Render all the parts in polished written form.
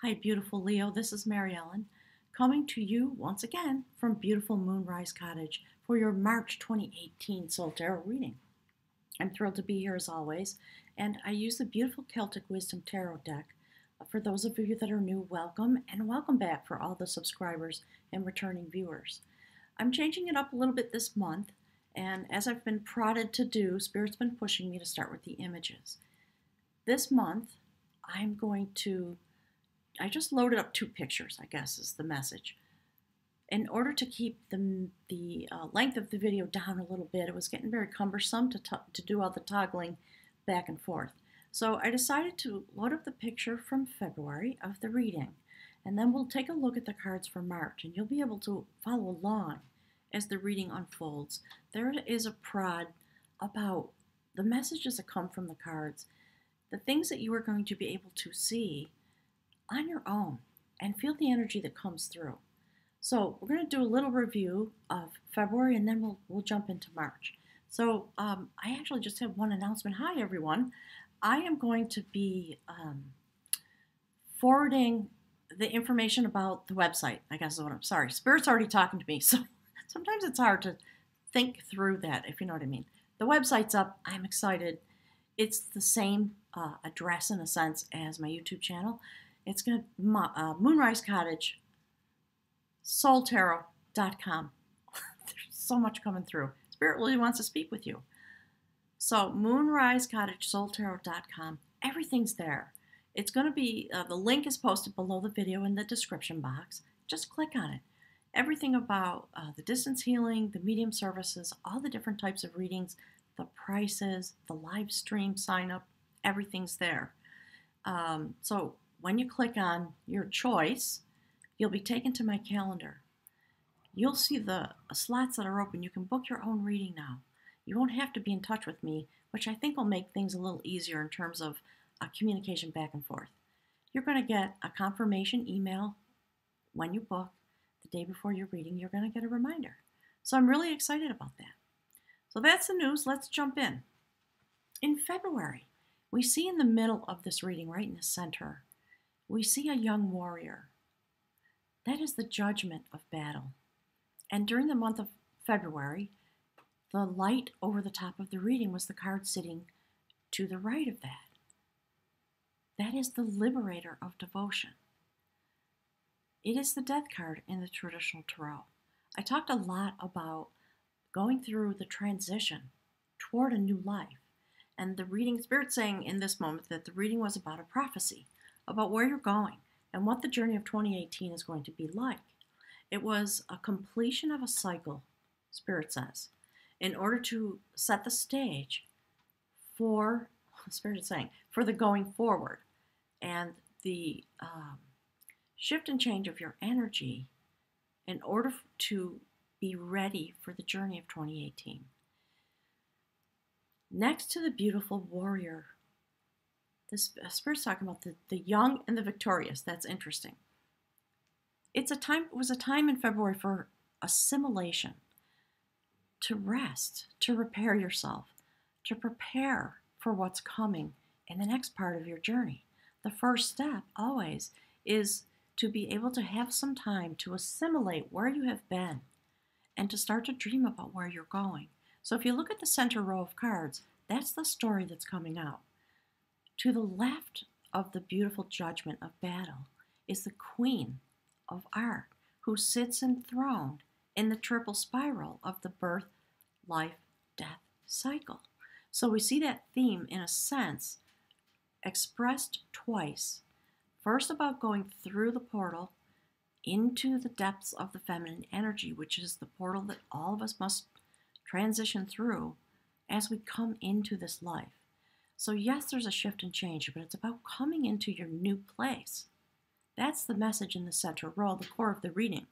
Hi, beautiful Leo. This is Mary Ellen coming to you once again from beautiful Moonrise Cottage for your March 2018 Soul Tarot reading. I'm thrilled to be here as always, and I use the beautiful Celtic Wisdom Tarot deck. For those of you that are new, welcome, and welcome back for all the subscribers and returning viewers. I'm changing it up a little bit this month, and as I've been prodded to do, Spirit's been pushing me to start with the images. This month, I just loaded up 2 pictures, I guess is the message. In order to keep the length of the video down a little bit, it was getting very cumbersome to do all the toggling back and forth. So I decided to load up the picture from February of the reading, and then we'll take a look at the cards for March, and you'll be able to follow along as the reading unfolds. There is a prod about the messages that come from the cards, the things that you are going to be able to see on your own and feel the energy that comes through. So we're going to do a little review of February and then we'll jump into March. So I actually just have one announcement. Hi everyone. I am going to be forwarding the information about the website. I guess is what I'm sorry. Spirit's already talking to me, so sometimes it's hard to think through that, if you know what I mean. The website's up. I'm excited. It's the same address in a sense as my YouTube channel. It's going to Moonrise Cottage, soultarot.com. There's so much coming through. Spirit really wants to speak with you. So Moonrise Cottage, soultarot.com. Everything's there. It's going to be, the link is posted below the video in the description box. Just click on it. Everything about the distance healing, the medium services, all the different types of readings, the prices, the live stream sign up, everything's there. So when you click on your choice, you'll be taken to my calendar. You'll see the slots that are open. You can book your own reading now. You won't have to be in touch with me, which I think will make things a little easier in terms of communication back and forth. You're going to get a confirmation email when you book. The day before your reading, you're going to get a reminder. So I'm really excited about that. So that's the news. Let's jump in. In February, we see in the middle of this reading, right in the center, we see a young warrior. That is the judgment of battle. And during the month of February, the light over the top of the reading was the card sitting to the right of that. That is the liberator of devotion. It is the death card in the traditional tarot. I talked a lot about going through the transition toward a new life. And the reading, Spirit saying in this moment that the reading was about a prophecy, about where you're going and what the journey of 2018 is going to be like. It was a completion of a cycle, Spirit says, in order to set the stage for, Spirit is saying, for the going forward and the shift and change of your energy in order to be ready for the journey of 2018. Next to the beautiful warrior, the Spirit's talking about the young and the victorious. That's interesting. It was a time in February for assimilation, to rest, to repair yourself, to prepare for what's coming in the next part of your journey. The first step always is to be able to have some time to assimilate where you have been and to start to dream about where you're going. So if you look at the center row of cards, that's the story that's coming out. To the left of the beautiful judgment of battle is the Queen of Art, who sits enthroned in the triple spiral of the birth, life, death cycle. So we see that theme, in a sense, expressed twice. First, about going through the portal into the depths of the feminine energy, which is the portal that all of us must transition through as we come into this life. So yes, there's a shift and change, but it's about coming into your new place. That's the message in the center row, the core of the reading.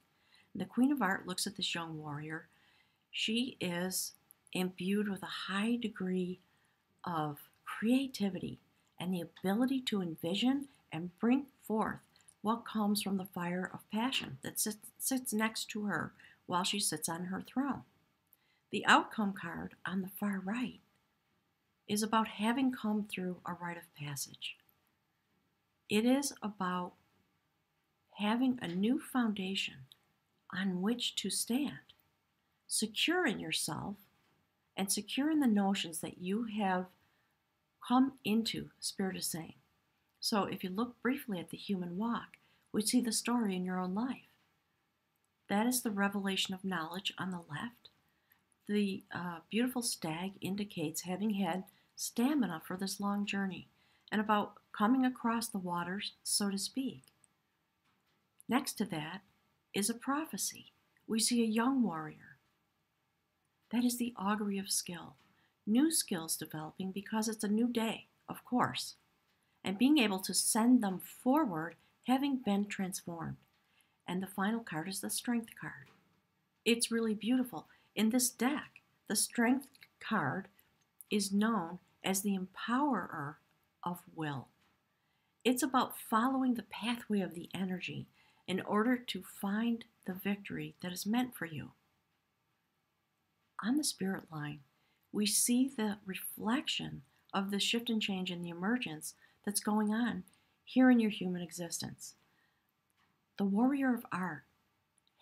The Queen of Art looks at this young warrior. She is imbued with a high degree of creativity and the ability to envision and bring forth what comes from the fire of passion that sits next to her while she sits on her throne. The outcome card on the far right is about having come through a rite of passage. It is about having a new foundation on which to stand, secure in yourself and secure in the notions that you have come into, Spirit is saying. So if you look briefly at the human walk, we see the story in your own life. That is the revelation of knowledge on the left. The beautiful stag indicates having had stamina for this long journey and about coming across the waters, so to speak. Next to that is a prophecy. We see a young warrior. That is the augury of skill. New skills developing because it's a new day, of course, and being able to send them forward having been transformed. And the final card is the Strength card. It's really beautiful. In this deck, the Strength card is known as the Empowerer of Will. It's about following the pathway of the energy in order to find the victory that is meant for you. On the spirit line, we see the reflection of the shift and change and the emergence that's going on here in your human existence. The warrior of art,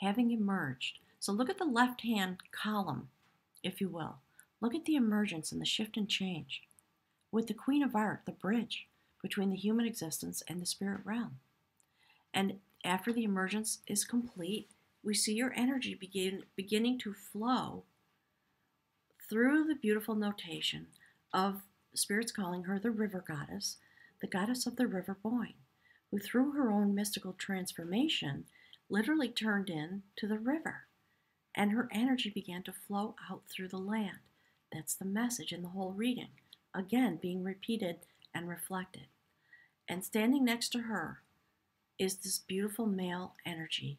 having emerged. So look at the left-hand column, if you will. Look at the emergence and the shift and change. With the Queen of Art, the bridge between the human existence and the spirit realm. And after the emergence is complete, we see your energy beginning to flow through the beautiful notation of spirits calling her the river goddess, the goddess of the river Boyne, who through her own mystical transformation literally turned into the river, and her energy began to flow out through the land. That's the message in the whole reading, again being repeated and reflected. And standing next to her is this beautiful male energy.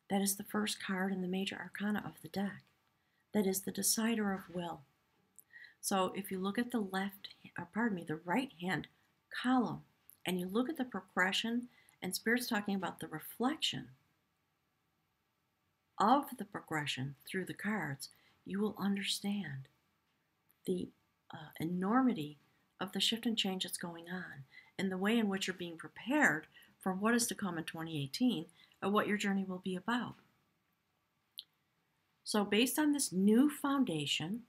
That is the first card in the major arcana of the deck. That is the decider of will. So if you look at the the right hand column, and you look at the progression, and Spirit's talking about the reflection of the progression through the cards, you will understand the enormity of the shift and change that's going on and the way in which you're being prepared for what is to come in 2018 and what your journey will be about. So based on this new foundation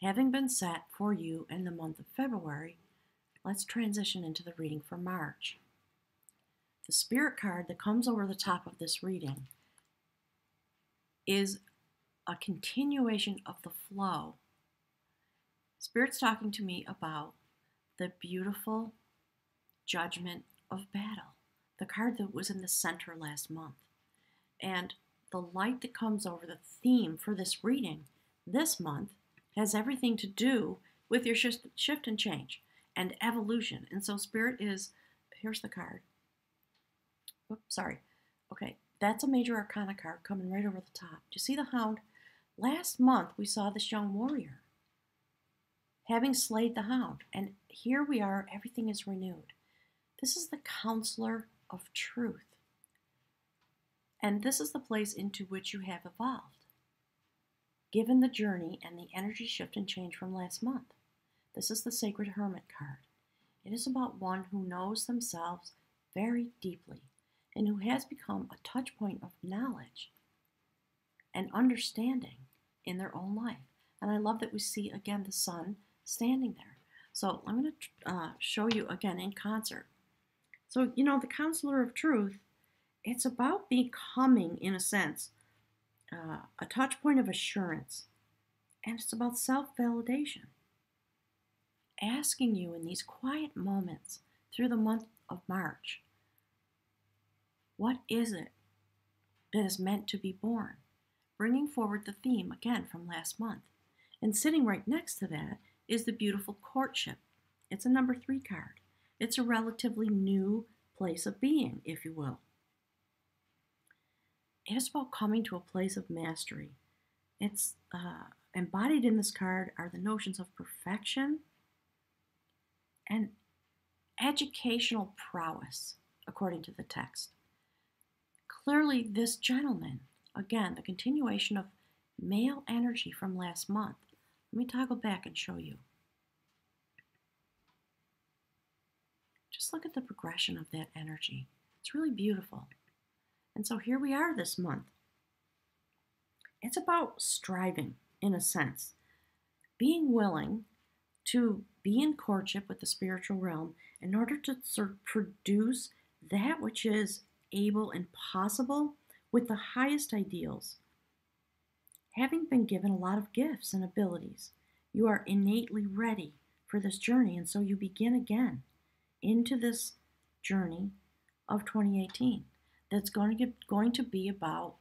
having been set for you in the month of February, let's transition into the reading for March. The spirit card that comes over the top of this reading is a continuation of the flow. Spirit's talking to me about the beautiful judgment of battle, the card that was in the center last month. And the light that comes over the theme for this reading this month has everything to do with your shift and change and evolution. And so Spirit is, here's the card. Oops, sorry. Okay, that's a major arcana card coming right over the top. Do you see the Hound? Last month we saw this young warrior having slayed the Hound, and here we are, everything is renewed. This is the Counselor of Truth. And this is the place into which you have evolved, given the journey and the energy shift and change from last month. This is the Sacred Hermit card. It is about one who knows themselves very deeply and who has become a touch point of knowledge and understanding in their own life. And I love that we see again the sun standing there. So I'm going to show you again in concert. So, the Counselor of Truth, it's about becoming, in a sense, a touch point of assurance. And it's about self-validation. Asking you in these quiet moments through the month of March, what is it that is meant to be born? Bringing forward the theme again from last month. And sitting right next to that is the beautiful Courtship. It's a number 3 card. It's a relatively new place of being, if you will. It is about coming to a place of mastery. It's embodied in this card are the notions of perfection and educational prowess, according to the text. Clearly, this gentleman, again, the continuation of male energy from last month. Let me toggle back and show you. Just look at the progression of that energy. It's really beautiful. And so here we are this month. It's about striving, in a sense, being willing to be in courtship with the spiritual realm in order to sort of produce that which is able and possible with the highest ideals. Having been given a lot of gifts and abilities, you are innately ready for this journey, and so you begin again into this journey of 2018 that's going to be about,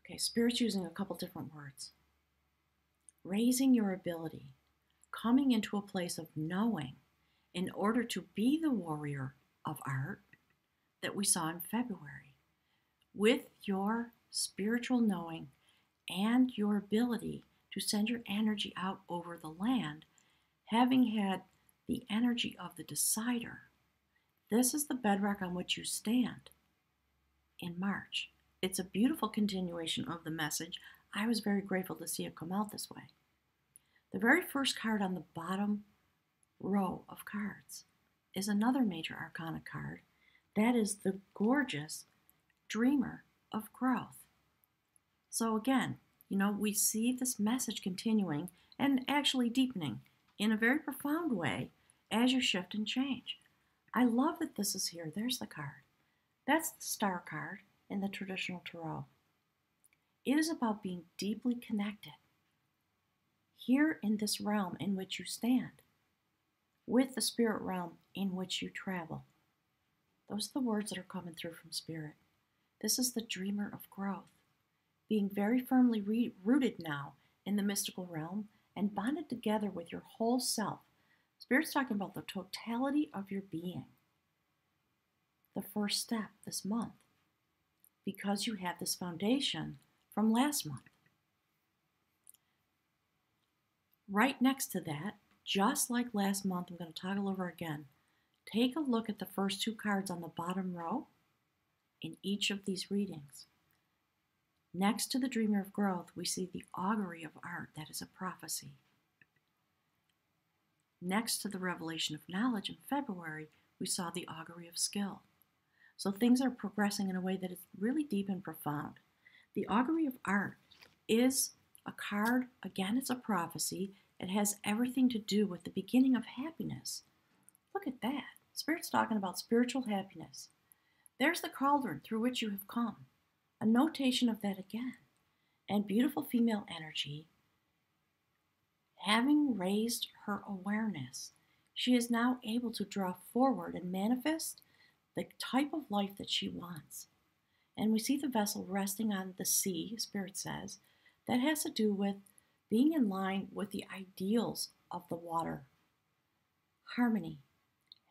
okay, Spirit's using a couple different words. Raising your ability, coming into a place of knowing in order to be the warrior of art that we saw in February. With your spiritual knowing and your ability to send your energy out over the land, having had the energy of the decider, this is the bedrock on which you stand in March. It's a beautiful continuation of the message. I was very grateful to see it come out this way. The very first card on the bottom row of cards is another major arcana card. That is the gorgeous Dreamer of Growth. So again, we see this message continuing and actually deepening in a very profound way as you shift and change. I love that this is here. There's the card. That's the star card in the traditional tarot. It is about being deeply connected here in this realm in which you stand, with the spirit realm in which you travel. Those are the words that are coming through from Spirit. This is the Dreamer of Growth, being very firmly rooted now in the mystical realm and bonded together with your whole self. Spirit's talking about the totality of your being. The first step this month, because you have this foundation from last month. Right next to that, just like last month, I'm going to toggle over again. Take a look at the first two cards on the bottom row in each of these readings. Next to the Dreamer of Growth, we see the Augury of Art. That is a prophecy. Next to the Revelation of Knowledge in February, we saw the Augury of Skill. So things are progressing in a way that is really deep and profound. The Augury of Art is a card, again, it's a prophecy. It has everything to do with the beginning of happiness. Look at that. Spirit's talking about spiritual happiness. There's the cauldron through which you have come. A notation of that again. And beautiful female energy, having raised her awareness, she is now able to draw forward and manifest the type of life that she wants. And we see the vessel resting on the sea, Spirit says. That has to do with being in line with the ideals of the water. Harmony,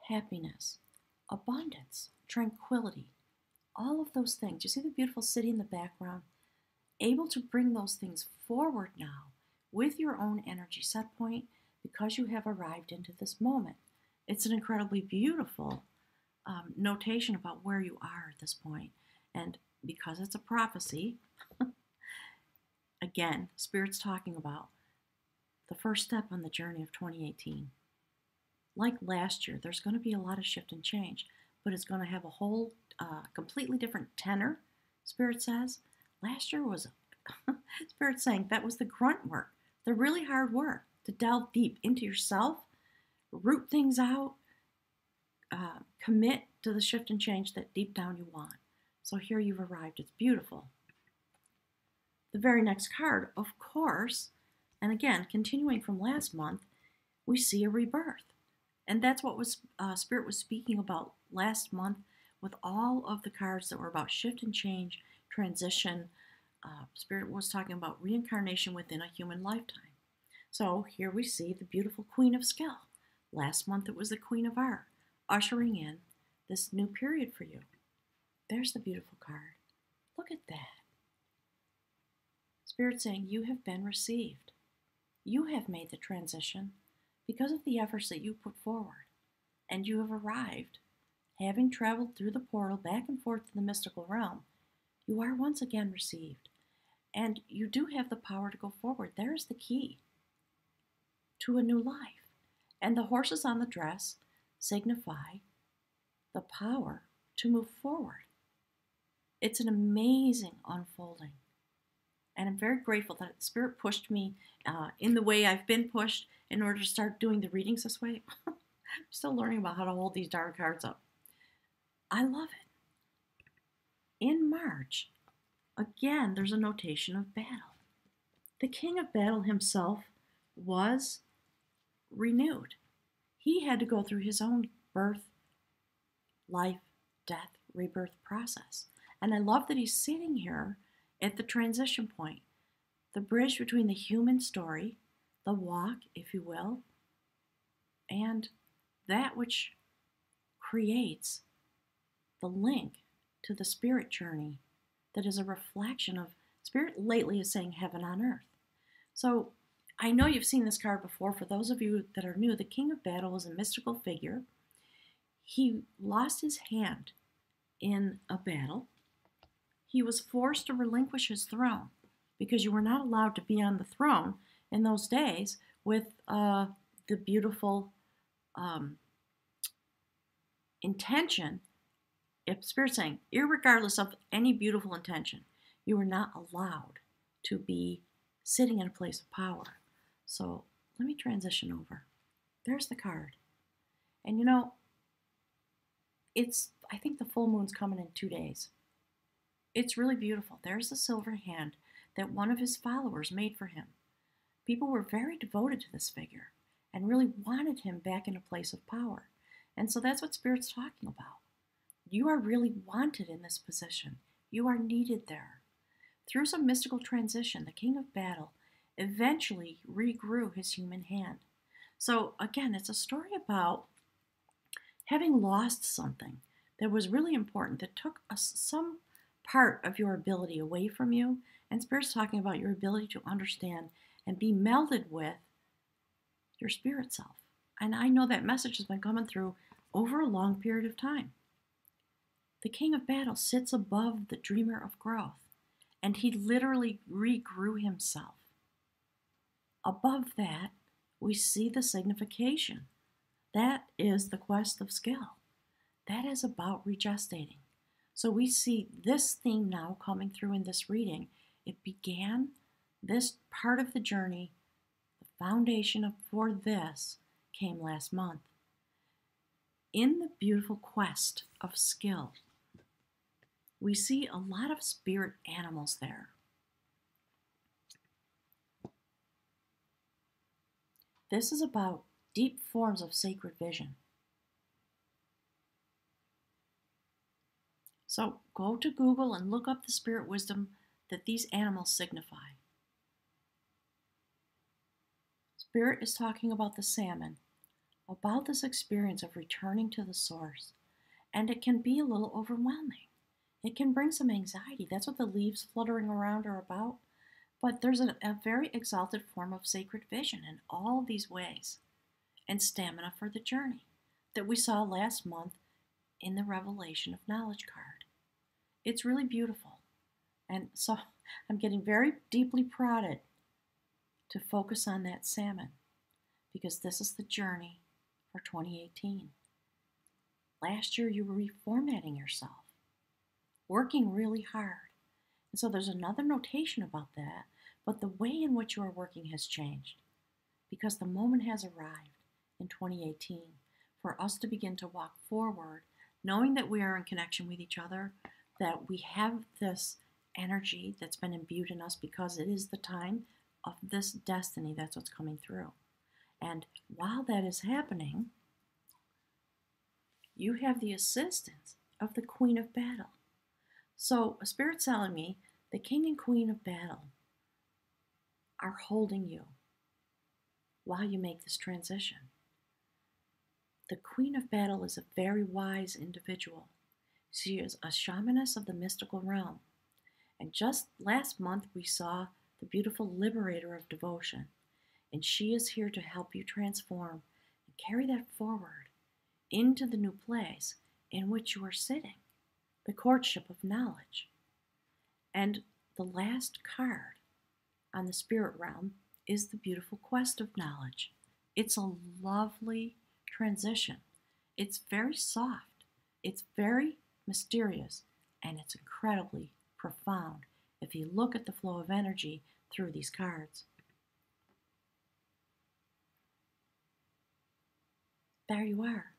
happiness, abundance, tranquility, all of those things. You see the beautiful city in the background? Able to bring those things forward now with your own energy set point because you have arrived into this moment. It's an incredibly beautiful notation about where you are at this point. And because it's a prophecy, again, Spirit's talking about the first step on the journey of 2018. Like last year, there's going to be a lot of shift and change, but it's going to have a whole completely different tenor, Spirit says. Last year was, Spirit saying that was the grunt work, the really hard work to delve deep into yourself, root things out, commit to the shift and change that deep down you want. So here you've arrived. It's beautiful. The very next card, of course, and again, continuing from last month, we see a rebirth. And that's what Spirit was speaking about last month with all of the cards that were about shift and change, transition. Spirit was talking about reincarnation within a human lifetime. So here we see the beautiful Queen of Skill. Last month it was the Queen of Art, ushering in this new period for you. There's the beautiful card. Look at that. Spirit saying you have been received. You have made the transition because of the efforts that you put forward. And you have arrived. Having traveled through the portal back and forth to the mystical realm, you are once again received. And you do have the power to go forward. There is the key to a new life. And the horses on the dress signify the power to move forward. It's an amazing unfolding. And I'm very grateful that Spirit pushed me in the way I've been pushed in order to start doing the readings this way. I'm still learning about how to hold these darn cards up. I love it. In March, again, there's a notation of battle. The King of Battle himself was renewed. He had to go through his own birth, life, death, rebirth process. And I love that he's sitting here at the transition point, the bridge between the human story, the walk, if you will, and that which creates the link to the spirit journey that is a reflection of Spirit lately is saying heaven on earth. So I know you've seen this card before. For those of you that are new, the King of Battle is a mystical figure. He lost his hand in a battle. He was forced to relinquish his throne because you were not allowed to be on the throne in those days with the beautiful intention. If Spirit's saying, irregardless of any beautiful intention, you were not allowed to be sitting in a place of power. So let me transition over. There's the card. And you know, I think the full moon's coming in 2 days. It's really beautiful. There's the silver hand that one of his followers made for him. People were very devoted to this figure and really wanted him back in a place of power. And so that's what Spirit's talking about. You are really wanted in this position. You are needed there. Through some mystical transition, the King of Battle eventually regrew his human hand. So again, it's a story about having lost something that was really important, that took some part of your ability away from you. And Spirit's talking about your ability to understand and be melded with your spirit self. And I know that message has been coming through over a long period of time. The King of Battle sits above the dreamer of growth, and he literally regrew himself. Above that, we see the signification. That is the quest of skill. That is about regestating. So we see this theme now coming through in this reading. It began this part of the journey. The foundation for this came last month. In the beautiful quest of skill, we see a lot of spirit animals there. This is about deep forms of sacred vision. So go to Google and look up the spirit wisdom that these animals signify. Spirit is talking about the salmon, about this experience of returning to the source. And it can be a little overwhelming. It can bring some anxiety. That's what the leaves fluttering around are about. But there's a very exalted form of sacred vision in all these ways, and stamina for the journey that we saw last month in the Revelation of Knowledge card. It's really beautiful. And so I'm getting very deeply prodded to focus on that salmon, because this is the journey for 2018. Last year you were reformatting yourself, working really hard. And so there's another notation about that, but the way in which you are working has changed, because the moment has arrived in 2018 for us to begin to walk forward, knowing that we are in connection with each other, that we have this energy that's been imbued in us because it is the time of this destiny. That's what's coming through. And while that is happening, you have the assistance of the Queen of Battle. So Spirit's telling me the King and Queen of Battle are holding you while you make this transition. The Queen of Battle is a very wise individual. She is a shamaness of the mystical realm. And just last month we saw the beautiful liberator of devotion. And she is here to help you transform and carry that forward into the new place in which you are sitting, the courtship of knowledge. And the last card on the spirit realm is the beautiful quest of knowledge. It's a lovely transition. It's very soft. It's very mysterious, and it's incredibly profound if you look at the flow of energy through these cards. There you are.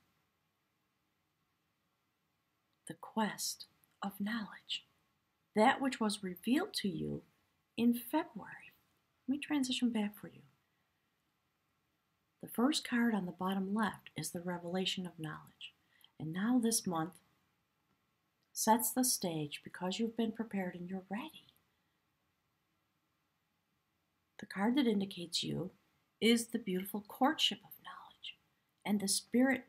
The quest of knowledge. That which was revealed to you in February. Let me transition back for you. The first card on the bottom left is the revelation of knowledge. And now this month sets the stage because you've been prepared and you're ready. The card that indicates you is the beautiful courtship of knowledge. And the spirit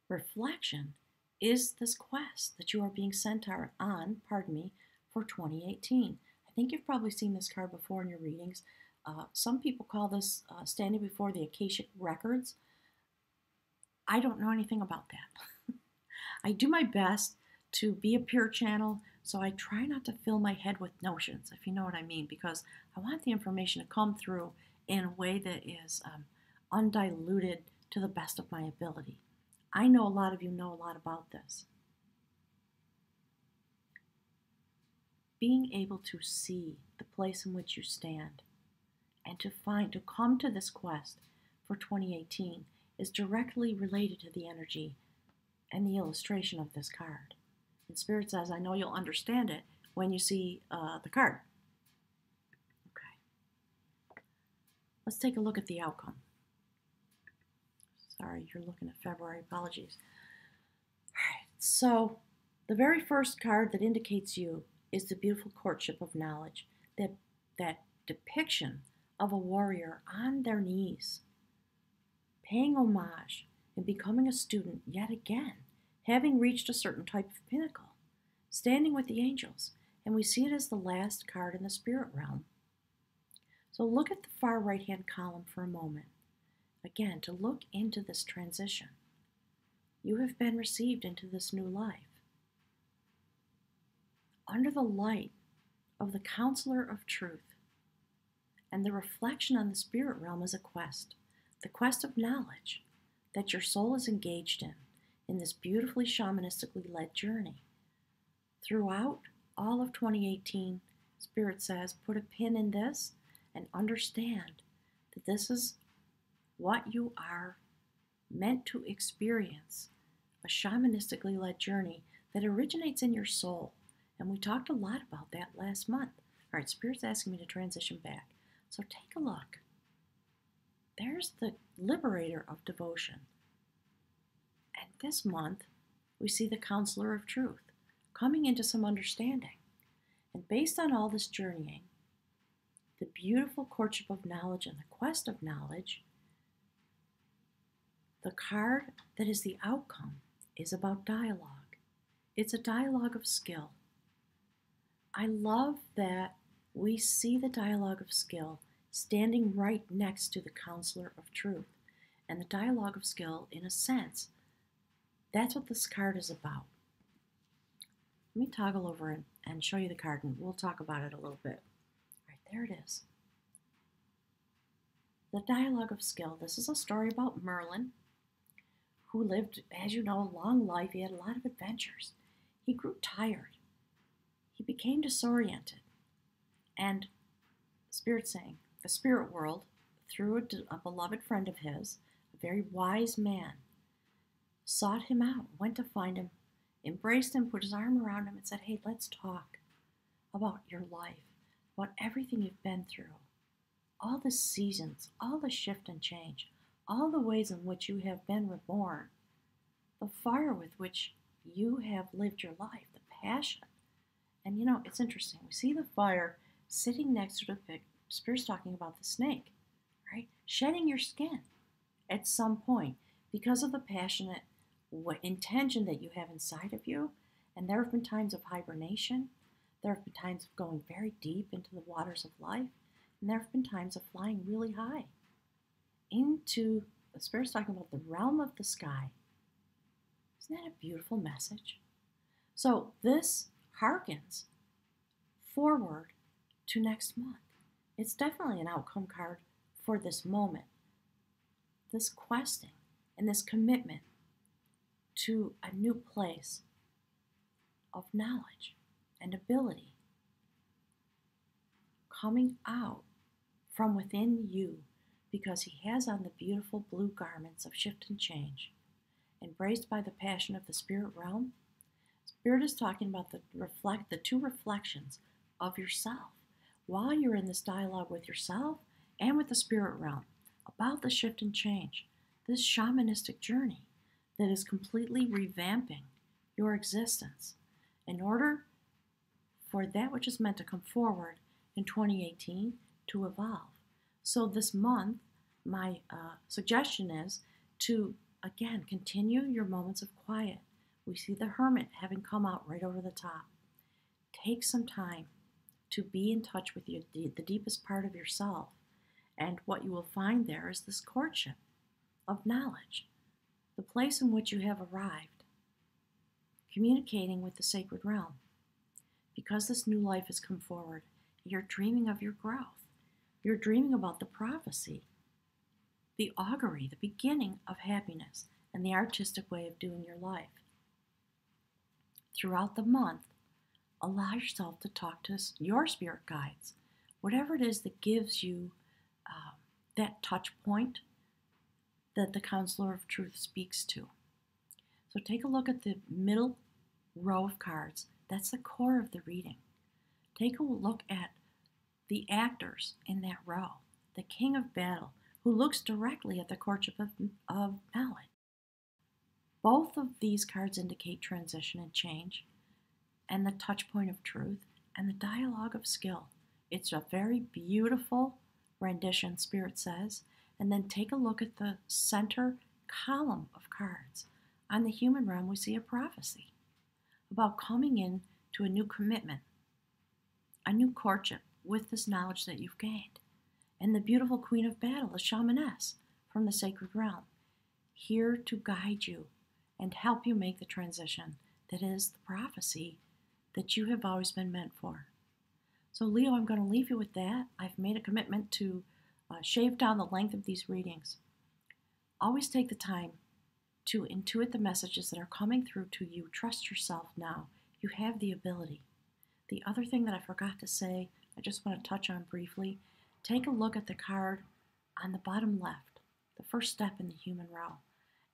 reflection is this quest that you are being sent on, for 2018. I think you've probably seen this card before in your readings. Some people call this standing before the Akashic Records. I don't know anything about that. I do my best to be a pure channel, so I try not to fill my head with notions, if you know what I mean, because I want the information to come through in a way that is undiluted to the best of my ability. I know a lot of you know a lot about this. Being able to see the place in which you stand and to come to this quest for 2018 is directly related to the energy and the illustration of this card. And Spirit says, I know you'll understand it when you see the card. Okay. Let's take a look at the outcome. Sorry, you're looking at February. Apologies. All right. So the very first card that indicates you is the beautiful courtship of knowledge. That depiction of a warrior on their knees, paying homage and becoming a student yet again, having reached a certain type of pinnacle, standing with the angels. And we see it as the last card in the spirit realm. So look at the far right-hand column for a moment. Again, to look into this transition. You have been received into this new life. Under the light of the Counselor of Truth, and the reflection on the spirit realm is a quest, the quest of knowledge that your soul is engaged in this beautifully shamanistically led journey. Throughout all of 2018, Spirit says, put a pin in this and understand that this is what you are meant to experience, a shamanistically led journey that originates in your soul. And we talked a lot about that last month. All right, Spirit's asking me to transition back. So take a look. There's the liberator of devotion. And this month, we see the Counselor of Truth coming into some understanding. And based on all this journeying, the beautiful courtship of knowledge and the quest of knowledge, the card that is the outcome is about dialogue. It's a dialogue of skill. I love that we see the dialogue of skill standing right next to the Counselor of Truth. And the dialogue of skill, in a sense, that's what this card is about. Let me toggle over and show you the card, and we'll talk about it a little bit. All right, there it is. The dialogue of skill. This is a story about Merlin, who lived, as you know, a long life. He had a lot of adventures. He grew tired. He became disoriented. And Spirit saying, the spirit world, through a beloved friend of his, a very wise man, sought him out, went to find him, embraced him, put his arm around him, and said, hey, let's talk about your life, about everything you've been through, all the seasons, all the shift and change, all the ways in which you have been reborn, the fire with which you have lived your life, the passion. And you know, it's interesting. We see the fire sitting next to the pig. Spirit's talking about the snake, right? Shedding your skin at some point because of the passionate intention that you have inside of you. And there have been times of hibernation. There have been times of going very deep into the waters of life. And there have been times of flying really high into, the Spirit's talking about the realm of the sky. Isn't that a beautiful message? So this harkens forward to next month. It's definitely an outcome card for this moment. This questing and this commitment to a new place of knowledge and ability coming out from within you because he has on the beautiful blue garments of shift and change. Embraced by the passion of the spirit realm, Spirit is talking about the two reflections of yourself while you're in this dialogue with yourself and with the spirit realm about the shift and change, this shamanistic journey that is completely revamping your existence in order for that which is meant to come forward in 2018 to evolve. So this month, my suggestion is to, again, continue your moments of quiet. We see the hermit having come out right over the top. Take some time to be in touch with the deepest part of yourself. And what you will find there is this courtship of knowledge, the place in which you have arrived, communicating with the sacred realm. Because this new life has come forward, you're dreaming of your growth. You're dreaming about the prophecy, the augury, the beginning of happiness, and the artistic way of doing your life. Throughout the month, allow yourself to talk to your spirit guides, whatever it is that gives you that touch point that the Counselor of Truth speaks to. So take a look at the middle row of cards. That's the core of the reading. Take a look at the actors in that row, the King of Battle, who looks directly at the courtship of knowledge. Both of these cards indicate transition and change, and the touch point of truth, and the dialogue of skill. It's a very beautiful rendition, Spirit says. And then take a look at the center column of cards. On the human realm, we see a prophecy about coming in to a new commitment, a new courtship with this knowledge that you've gained. And the beautiful Queen of Battle, the shamaness from the sacred realm, here to guide you and help you make the transition that is the prophecy that you have always been meant for. So Leo, I'm going to leave you with that. I've made a commitment to shave down the length of these readings. Always take the time to intuit the messages that are coming through to you. Trust yourself now. You have the ability. The other thing that I forgot to say, I just want to touch on briefly, take a look at the card on the bottom left, the first step in the human realm,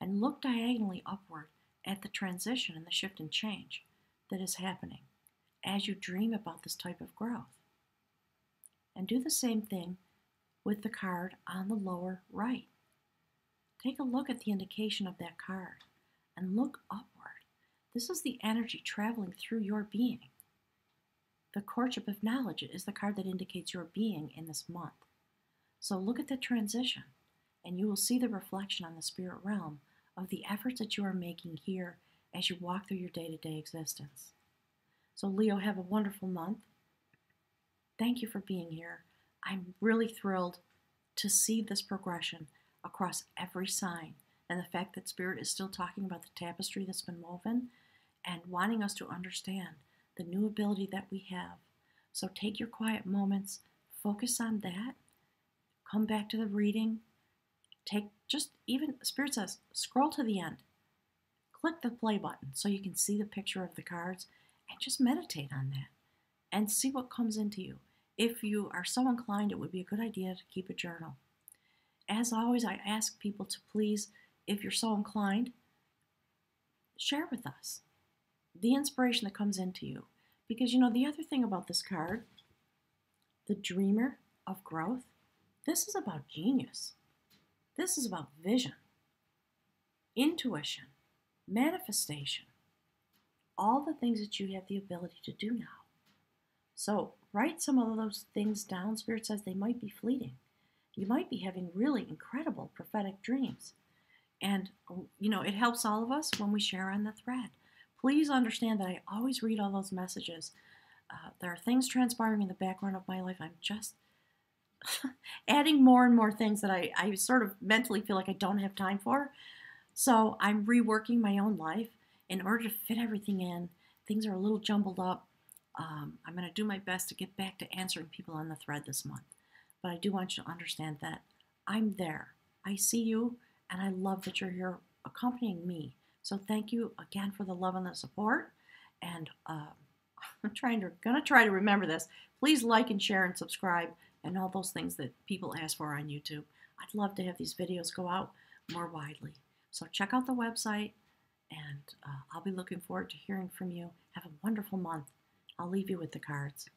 and look diagonally upward at the transition and the shift and change that is happening as you dream about this type of growth. And do the same thing with the card on the lower right. Take a look at the indication of that card and look upward. This is the energy traveling through your being. The courtship of knowledge is the card that indicates your being in this month. So look at the transition, and you will see the reflection on the spirit realm of the efforts that you are making here as you walk through your day-to-day existence. So Leo, have a wonderful month. Thank you for being here. I'm really thrilled to see this progression across every sign, and the fact that Spirit is still talking about the tapestry that's been woven and wanting us to understand the new ability that we have. So take your quiet moments, focus on that, come back to the reading, Spirit says, scroll to the end, click the play button so you can see the picture of the cards, and just meditate on that and see what comes into you. If you are so inclined, it would be a good idea to keep a journal. As always, I ask people to please, if you're so inclined, share with us the inspiration that comes into you. Because, the other thing about this card, the Dreamer of Growth, this is about genius. This is about vision, intuition, manifestation, all the things that you have the ability to do now. So write some of those things down. Spirit says they might be fleeting. You might be having really incredible prophetic dreams. And, it helps all of us when we share on the thread. Please understand that I always read all those messages. There are things transpiring in the background of my life. I'm just adding more and more things that I sort of mentally feel like I don't have time for. So I'm reworking my own life in order to fit everything in. Things are a little jumbled up. I'm going to do my best to get back to answering people on the thread this month. But I do want you to understand that I'm there. I see you, and I love that you're here accompanying me. So thank you again for the love and the support. And gonna try to remember this. Please like and share and subscribe and all those things that people ask for on YouTube. I'd love to have these videos go out more widely. So check out the website, and I'll be looking forward to hearing from you. Have a wonderful month. I'll leave you with the cards.